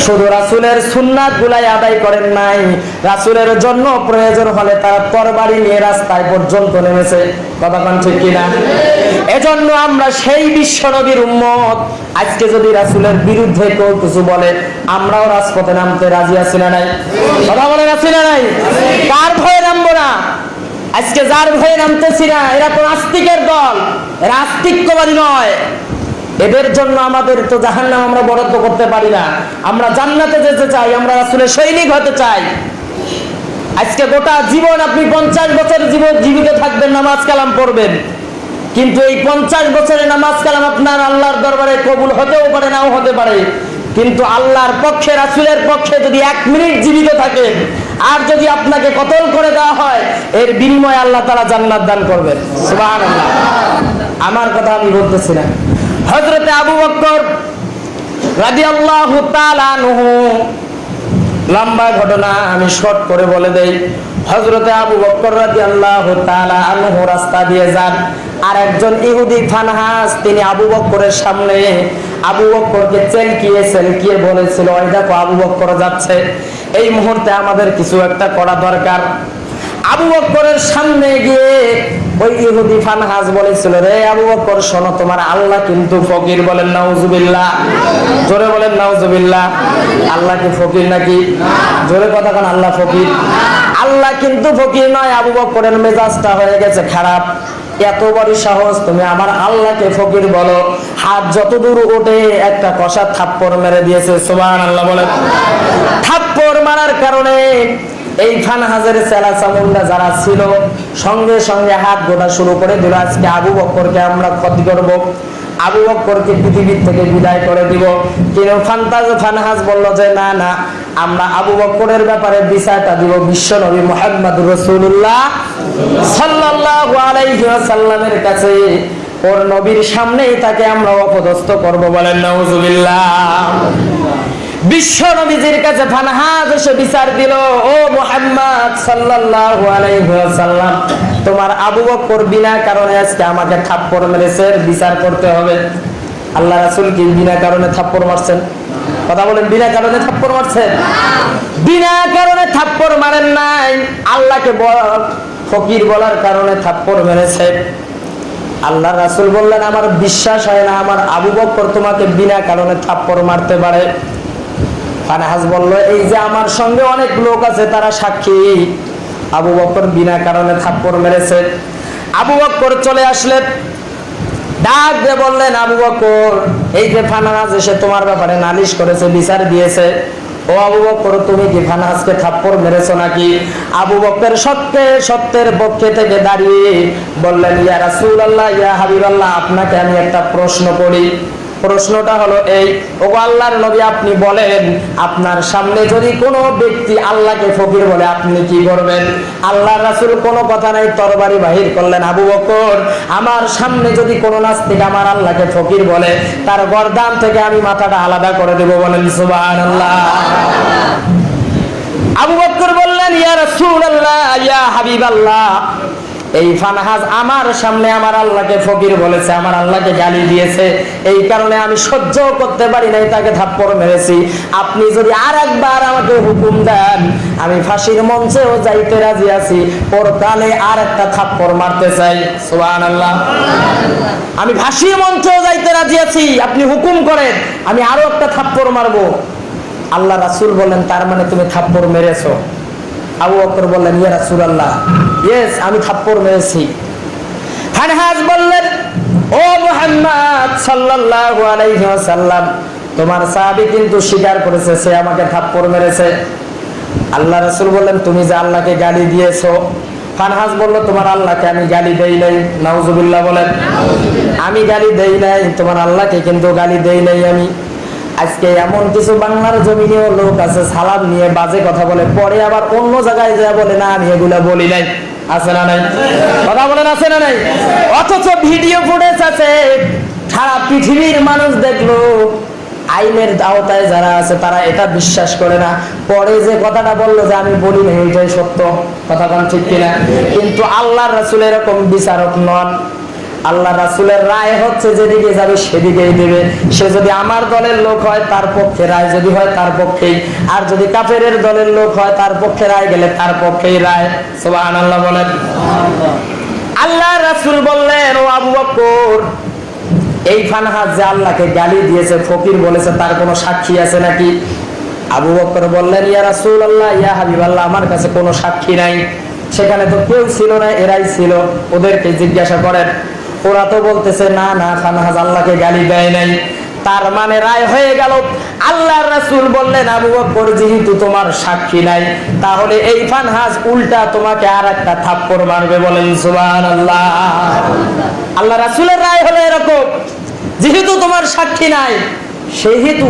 শুধু রাসূলের সুন্নাত গুলাই আদায় করেন নাই, রাসূলের জন্য প্রয়োজন হলে তারা তরবারি নিয়ে রাস্তায় পর্যন্ত নেমেছে। কথা কোন ঠিক কিনা? এজন্য আমরা সেই বিশ্ব নবীর উম্মত। আজকে যদি রাসূলের বিরুদ্ধে কেউ কিছু বলে, আমরাও রাজপথে নামতে রাজি আছি না নাই? কথা বলেন আছি না নাই? কার ভয়ে নামবো না? আজকে যার ভয়ে নামতেছি না, এরা তো নাস্তিকের দল, এরা আস্তিক্যবাদী নয়। এদের জন্য আমাদের তো জাহান্নাম আমরা বরাদ্দ করতে পারি না। আমরা জান্নাতে যেতে চাই, আমরা রাসূলের সৈনিক হতে চাই। আজকে গোটা জীবন আপনি 50 বছর জীবিত থাকবেন, নামাজ কালাম পড়বেন, কিন্তু এই 50 বছরের নামাজ কালাম আপনার আল্লাহর দরবারে কবুল হতেও পারে, নাও হতে পারে। কিন্তু আল্লাহর পক্ষে, রাসূলের পক্ষে যদি 1 মিনিট জীবিত থাকেন, আর যদি আপনাকে কতল করে দেওয়া হয়, এর বিনিময়ে আল্লাহ তাআলা জান্নাত দান করবেন। সুবহানাল্লাহ। আমার কথা আমি বলতেছি না। হযরতে আবু বকর রাদিয়াল্লাহু তাআলা আনহু, লম্বা ঘটনা আমি শর্ট করে বলে দেই। হযরতে আবু বকর রাদিয়াল্লাহু তাআলা আনহু রাস্তা দিয়ে যান, আর একজন ইহুদি ফানহাস তিনি আবু বকরের সামনে আবু বকরকে চেলকিয়ে বলেছিল, ওই দেখো আবু বকর যাচ্ছে, এই মুহূর্তে আমাদের কিছু একটা করা দরকার। আবু বকরের সামনে গিয়ে ওই ইহুদি ফানহাস বলেছিল, রে আবু বকর শোনো, তোমার আল্লাহ কিন্তু ফকির। বলেন নাউজুবিল্লাহ, জোরে বলেন নাউজুবিল্লাহ। আল্লাহ কি ফকির নাকি? জোরে কথা কোন, আল্লাহ ফকির? আল্লাহ কিন্তু ফকির নয়। আবু বকরের মেজাজটা হয়ে গেছে খারাপ। এত বড় সাহস, তুমি আমার আল্লাহকে ফকির বলো? হাত যত দূর ওঠে একটা কষা থাপ্পড় মেরে দিয়েছে। সুবহানাল্লাহ বলেন। থাপ্পড় মারার কারণে এই ফানহাজের চেলা চামুন্ডা যারা ছিল, সঙ্গে সঙ্গে হাত গোটা শুরু করে দিল, আজকে আবু বকরকে আমরা ক্ষতি করব, আবু বকরকে পৃথিবীর থেকে বিদায় করে দিব। কিন্তু ফানহাজ বলল যে না না, আমরা আবু বকরের ব্যাপারে বিচারটা দিব বিশ্ব নবী মুহাম্মদুর রাসূলুল্লাহ সাল্লাল্লাহু আলাইহি ওয়াসাল্লামের কাছে। ওর নবীর সামনেই তাকে আমরা অপদস্থ করব। বলেন নাউজুবিল্লাহ। বিশ্ব নবীজির কাছে ফানহাজ এসে বিচার দিল, ও মুহাম্মদ সাল্লাল্লাহু আলাইহি ওয়াসাল্লাম, তোমার আবু বকর বিনা কারণে আজকে আমাকে থাপ্পড় মেরেছে, বিচার করতে হবে। আল্লাহ রাসূল কি বিনা কারণে থাপ্পড় মারছেন? কথা বলেন, বিনা কারণে থাপ্পড় মারছেন? বিনা কারণে থাপ্পড় মারেন নাই, আল্লাহকে ফকির বলার কারণে থাপ্পড় মেরেছে। আল্লাহ রাসূল বললেন, আমার বিশ্বাস হয় না আমার আবু বকর তোমাকে বিনা কারণে থাপ্পড় মারতে পারে। ফানহাজ বলল, এই যে আমার সঙ্গে অনেক লোক আছে, তারা সাক্ষী, আবু বকর বিনা কারণে থাপ্পড় মেরেছে। আবু বকর চলে আসলেন, ডাক দিয়ে বললেন, আবু বকর, এই যে ফানহাজ এসে তোমার ব্যাপারে নালিশ করেছে, বিচার দিয়েছে, ও আবু বকর তুমি কি ফানহাজকে থাপ্পড় মেরেছো নাকি? আবু বকর সত্যের পক্ষে থেকে দাঁড়িয়ে বললেন, ইয়া রাসূলুল্লাহ, ইয়া হাবিবাল্লাহ, আপনাকে আমি একটা প্রশ্ন করি। প্রশ্নটা হলো এই, ওগো আল্লাহর নবী, আপনি বলেন, আপনার সামনে যদি কোনো ব্যক্তি আল্লাহকে ফকির বলে আপনি কি করবেন? আল্লাহর রাসূল কোনো কথা নাই, তরবারি বাহির করলেন, আবু বকর, আমার সামনে যদি কোনো নাস্তিক আমার আল্লাহকে ফকির বলে, তার গর্দান থেকে আমি মাথাটা আলাদা করে দেব। বলেন সুবহানাল্লাহ। আবু বকর বললেন, ইয়া রাসূলুল্লাহ, ইয়া হাবিবাল্লাহ, এই ফানহাজ আমার সামনে আমার আল্লাহকে ফকির বলেছে, আমার আল্লাহকে গালি দিয়েছে, এই কারণে আমি সহ্য করতে পারি নাই, তাকে থাপ্পড় মেরেছি। আপনি যদি আরেকবার আমাকে হুকুম দেন, আমি ফাঁসির মঞ্চেও যাইতে রাজি আছি, পরকালে আর একটা থাপ্পড় মারতে চাই। সুবহানাল্লাহ। আমি ফাঁসির মঞ্চেও যাইতে রাজি আছি, আপনি হুকুম করেন, আমি আরো একটা থাপ্পড় মারবো। আল্লাহ রাসূল বললেন, তার মানে তুমি থাপ্পড় মেরেছো? আবু বকর বললেন, ইয়া রাসূলুল্লাহ, ইয়েস, আমি থাপ্পড় মেরেছি। ফানহাজ বললেন, ও মুহাম্মদ সাল্লাল্লাহু আলাইহি ওয়াসাল্লাম, তোমার সাহাবী কিন্তু স্বীকার করেছে সে আমাকে থাপ্পড় মেরেছে। আল্লাহ রাসূল বললেন, তুমি যে আল্লাহকে গালি দিয়েছো। ফানহাজ বলল, তোমার আল্লাহকে আমি গালি দেই নাই। নাউজুবিল্লাহ বলেন। আমি গালি দেই নাই, তোমার আল্লাহকে কিন্তু গালি দেই নাই আমি। আজকে এমন কিছু বাংলার জমিনেও লোক আছে, সালাম নিয়ে বাজে কথা বলে, পরে আবার অন্য জায়গায় যা বলে, না আমি এগুলা বলি নাই। আছে না নাই? কথা বলেন, আছে না নাই? অথচ ভিডিও ফুটেজ আছে, সারা পৃথিবীর মানুষ দেখলো। আইনের আওতায় যারা আছে তারা এটা বিশ্বাস করে না, পরে যে কথাটা বললো যে আমি বলি না, এটাই সত্য। কথা কোন ঠিক কিনা? কিন্তু আল্লাহর রাসূল এরকম বিচারক নন। আল্লাহ রাসূলের রায় হচ্ছে যেদিকে যাবে সেদিকেই দেবে। সে যদি আমার দলের লোক হয় তার পক্ষে রায়, যদি হয় তার পক্ষেই, আর যদি কাফেরের দলের লোক হয় তার পক্ষে রায় গেলে তার পক্ষেই রায়। সুবহানাল্লাহ বলেন। আল্লাহ রাসূল বললেন, ও আবু বকর, এই ফানহাস যে আল্লাহকে গালি দিয়েছে, ফকির বলেছে, তার কোনো সাক্ষী আছে নাকি? আবু বকর বললেন, ইয়া রাসূলুল্লাহ, ইয়া হাবিবাল্লাহ, আমার কাছে কোনো সাক্ষী নাই। সেখানে তো কেউ ছিল না, এরাই ছিল, ওদেরকে জিজ্ঞাসা করেন। ওরা তো বলতেছে না না, ফানহাস আল্লাহকে গালি দেয় নাই। তার মানে রায় হয়ে গেল। আল্লাহর রাসূল বললেন, আবু বকর, যেহেতু তোমার সাক্ষী নাই, তাহলে এই ফানহাস উল্টা তোমাকে আরেকটা থাপ্পড় মারবে। বলেন সুবহানাল্লাহ। আল্লাহ রাসূলের রায় হলো এরকম, যেহেতু তোমার সাক্ষী নাই, সেহেতু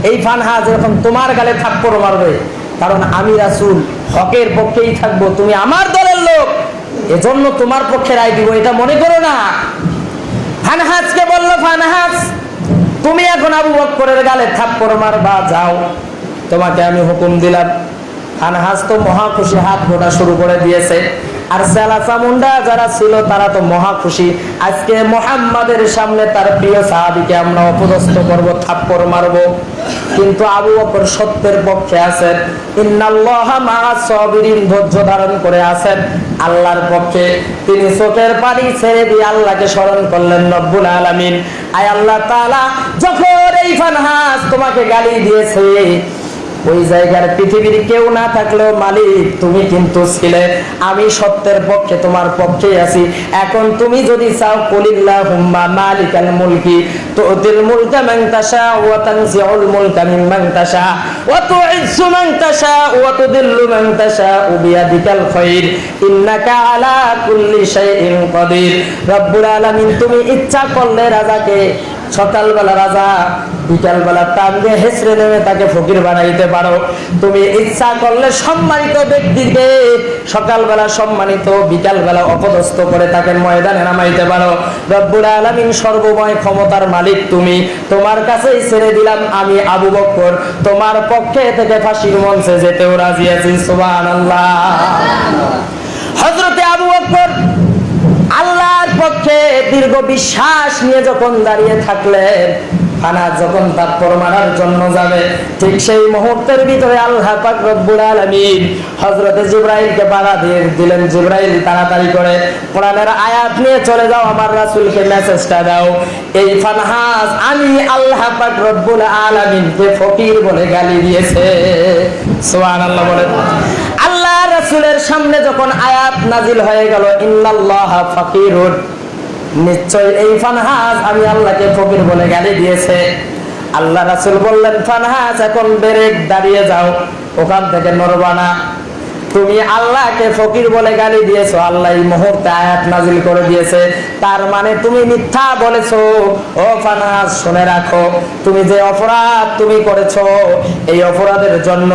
এই ফানহাস এখন তোমার গালে থাপ্পড় মারবে। কারণ আমি রাসূল হকের পক্ষেই থাকবো, তুমি আমার দলের লোক, এজন্য তোমার পক্ষে রায় দিব, এটা মনে করো না। ফানহাসকে বলল, ফানহাস, তুমি এখন আবু বকরের গালে থাপ্পড় মারবা, যাও, তোমাকে আমি হুকুম দিলাম। ফানহাস তো মহা খুশি, হাত মোটা শুরু করে দিয়েছে। আর সেলা চামুন্ডা যারা ছিল তারা তো মহা খুশি, আজকে মুহাম্মাদের সামনে তার প্রিয় সাহাবীকে আমরা অপদস্থ করব, থাপ্পড় মারব। কিন্তু আবু বকর সত্যের পক্ষে আছেন। ইন্নাল্লাহা মা'আস সাবিরিন, ধৈর্য ধারণ করে আছেন আল্লাহর পক্ষে। তিনি চোখের পানি ছেড়ে দিয়ে আল্লাহকে স্মরণ করলেন, রব্বুল আলামিন, আয় আল্লাহ তাআলা, যখন এই ফানহাস তোমাকে গালি দিয়েছে, ওই জায়গার পৃথিবীর কেউ না থাকলেও মালিক তুমি কিন্তু ছিলে। আমি সত্যের পক্ষে, তোমার পক্ষেই আছি। এখন তুমি যদি চাও, কুলিল্লাহুম্মা মালিকাল মুলকি তুতিল মুলকা মান তাশা ওয়া তানজিউল মুলকা মিম্মান তাশা ওয়া তুইজ্জু মান তাশা ওয়া তুদিল্লু মান তাশা বিয়াদিকাল খায়র ইন্নাকা আলা কুল্লি শাইইন কাদির। রব্বুল আলামিন, তুমি ইচ্ছা করলে রাজাকে সকালবেলা রাজা, বিকালবেলা টান দিয়ে হেসড়ে নেমে তাকে ফকির বানাইতে পারো। তুমি ইচ্ছা করলে সম্মানিত ব্যক্তিকে সকালবেলা সম্মানিত, বিকালবেলা অপদস্থ করে তাকে ময়দানে নামাইতে পারো। রব্বুল আলামিন সর্বময় ক্ষমতার মালিক তুমি, তোমার কাছেই ছেড়ে দিলাম। আমি আবু বকর তোমার পক্ষে থেকে ফাঁসির মঞ্চে যেতেও রাজি আছি। সুবহানাল্লাহ। হযরতে আবু বকর আল্লাহর পক্ষে দীর্ঘ বিশ্বাস নিয়ে যখন দাঁড়িয়ে থাকলেন, ফানহাস যখন থাপ্পড় মারার জন্য যাবে, ঠিক সেই মুহূর্তের ভিতরে আল্লাহ পাক রব্বুল আলামিন হযরতে জিবরাইলকে বাধা দিয়ে দিলেন, জিবরাইল তাড়াতাড়ি করে কোরআনের আয়াত নিয়ে চলে যাও, আমার রাসূলকে মেসেজটা দাও, এই ফানহাস আমি আল্লাহ পাক রব্বুল আলামিনকে ফকির বলে গালি দিয়েছে। সুবহানাল্লাহ বলেন। আল্লাহ রাসূলের সামনে যখন আয়াত নাজিল হয়ে গেল, ইন্নাল্লাহা ফাকিরুন, নিশ্চয় এই ফানহাস আমি আল্লাহকে ফকির বলে গালি দিয়েছে। আল্লাহ রাসূল বললেন, ফানহাস, এখন ব্রেক, দাঁড়িয়ে যাও, ওখান থেকে নড়বা না। তুমি আল্লাহকে ফকির বলে গালি দিয়েছো, আল্লাহ এই মুহূর্তে আয়াত নাজিল করে দিয়েছে, তার মানে তুমি মিথ্যা বলেছো। ও ফানহাস, শুনে রাখো, তুমি যে অপরাধ তুমি করেছো, এই অপরাধের জন্য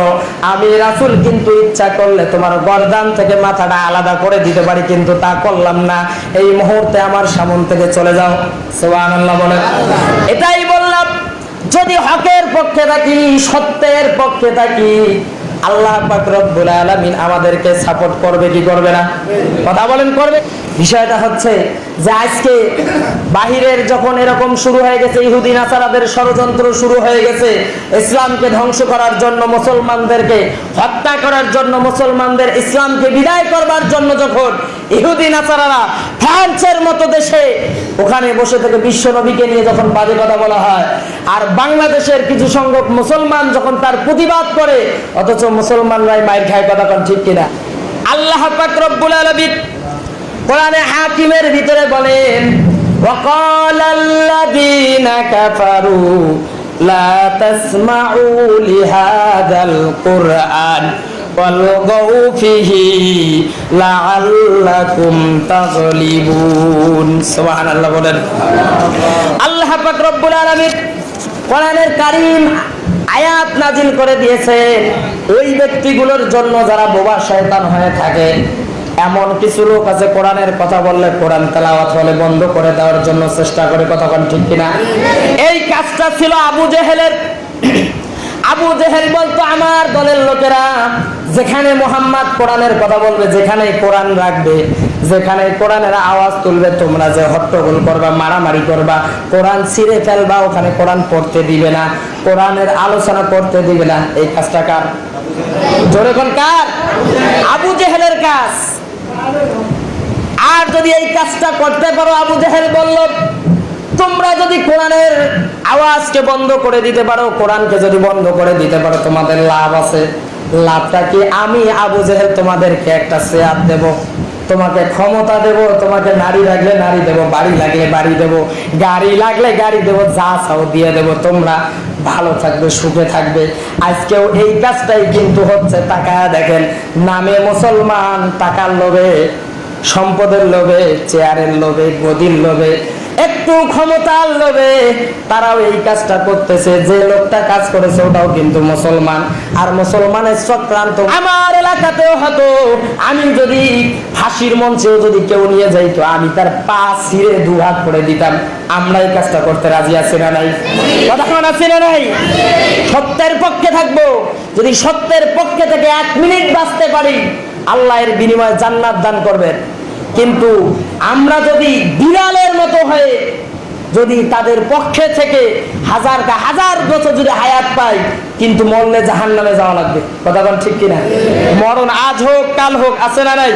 আমি রাসূল কিন্তু ইচ্ছা করলে তোমার গর্দান থেকে মাথাটা আলাদা করে দিতে পারি, কিন্তু তা করলাম না। এই মুহূর্তে আমার সামন থেকে চলে যাও। সুবহানাল্লাহ বলেন। এটাই বললাম, যদি হকের পক্ষে থাকি, সত্যের পক্ষে থাকি, আল্লাহ পাক রব্বুল আলামিন আমাদেরকে সাপোর্ট করবে কি করবে না? কথা বলেন, করবে। বিষয়টা হচ্ছে যে আজকে বাহিরের যখন এরকম শুরু হয়ে গেছে, ইহুদি নাসারাদের ষড়যন্ত্র শুরু হয়ে গেছে, ইসলামকে ধ্বংস করার জন্য, মুসলমানদেরকে হত্যা করার জন্য, মুসলমানদের ইসলামকে বিদায় করবার জন্য, যখন ইহুদি নাসারারা ফ্রান্সের মতো দেশে ওখানে বসে থেকে বিশ্ব নবীকে নিয়ে যখন বাজে কথা বলা হয়, আর বাংলাদেশের কিছু সংখ্যক মুসলমান যখন তার প্রতিবাদ করে, অথচ মুসলমানরাই মাইর খায়, কথা কোন ঠিক কিনা? আল্লাহ পাক রব্বুল আলামিন কোরআনে হাকিমের ভিতরে বলেন, ওয়াকালাল্লাযীনা কাফারু লা তাসমাউ লিহাযাল কুরআন ওয়ালগাউ ফীহি লাআল্লাকুম তাগলিবুন। সুবহানাল্লাহ বলেন। আল্লাহ পাক রব্বুল আলামিন কোরআনের কারীম আয়াত নাজিল করে দিয়েছেন ওই ব্যক্তিগুলোর জন্য যারা বোবা শয়তান হয়ে থাকে। এমন কিছু লোক আছে কোরআনের কথা বললে, কোরআন তেলাওয়াত হলে বন্ধ করে দেওয়ার জন্য চেষ্টা করে, কথা কোন ঠিক কিনা? এই কাজটা ছিল আবু জেহেলের। আবু জেহেল বলতো, আমার দলের লোকেরা যেখানে মুহাম্মদ কোরআনের কথা বলবে, যেখানে কোরআন রাখবে, যেখানে কোরআনের আওয়াজ তুলবে, তোমরা যে হট্টগোল করবা, মারামারি করবা, কোরআন ছিঁড়ে ফেলবা, ওখানে কোরআন পড়তে দিবে না, কোরআনের আলোচনা করতে দিবে না, এই কাজটা কার? জোরে কোন কার? আবু জেহেলের কাজ। আর যদি এই কাজটা করতে পারো, আবু জেহেল বলল, তোমরা যদি কোরআনের আওয়াজকে বন্ধ করে দিতে পারো, কোরআনকে যদি বন্ধ করে দিতে পারো, তোমাদের লাভ আছে। লাভটা কি? আমি আবু জেহেল তোমাদেরকে একটা চেয়ার দেব, তোমাকে ক্ষমতা দেব, তোমাকে নারী লাগলে নারী দেব, বাড়ি লাগলে বাড়ি দেব, গাড়ি লাগলে গাড়ি দেব, যা চাও দিয়ে দেব, তোমরা ভালো থাকবে, সুখে থাকবে। আজকেও এই কাজটাই কিন্তু হচ্ছে। তাকায়া দেখেন, নামে মুসলমান, টাকার লোভে, সম্পদের লোভে, চেয়ারের লোভে, গদির লোভে, একটু ক্ষমতার লোভে তারাও এই কাজটা করতেছে। যে লোকটা কাজ করেছে ওটাও কিন্তু মুসলমান, আর মুসলমানের চক্রান্ত। আমার এলাকাতেও হতো, আমি যদি ফাঁসির মঞ্চেও যদি কেউ নিয়ে যাইতো, আমি তার পা ছিঁড়ে দুহাত করে দিতাম। আমরা এই কাজটা করতে রাজি আছি না নাই? কথা শোনা আছি না নাই? সত্যের পক্ষে থাকবো। যদি সত্যের পক্ষে থেকে 1 মিনিট বাঁচতে পারি, আল্লাহ এর বিনিময়ে জান্নাত দান করবেন। কিন্তু আমরা যদি বিড়ালের মতো হয়ে যদি তাদের পক্ষে থেকে হাজার বছর যদি হায়াত পাই, কিন্তু মরলে জাহান্নামে যাওয়া লাগবে। কথা বল ঠিক কিনা? মরণ আজ হোক কাল হোক, আছে না নাই?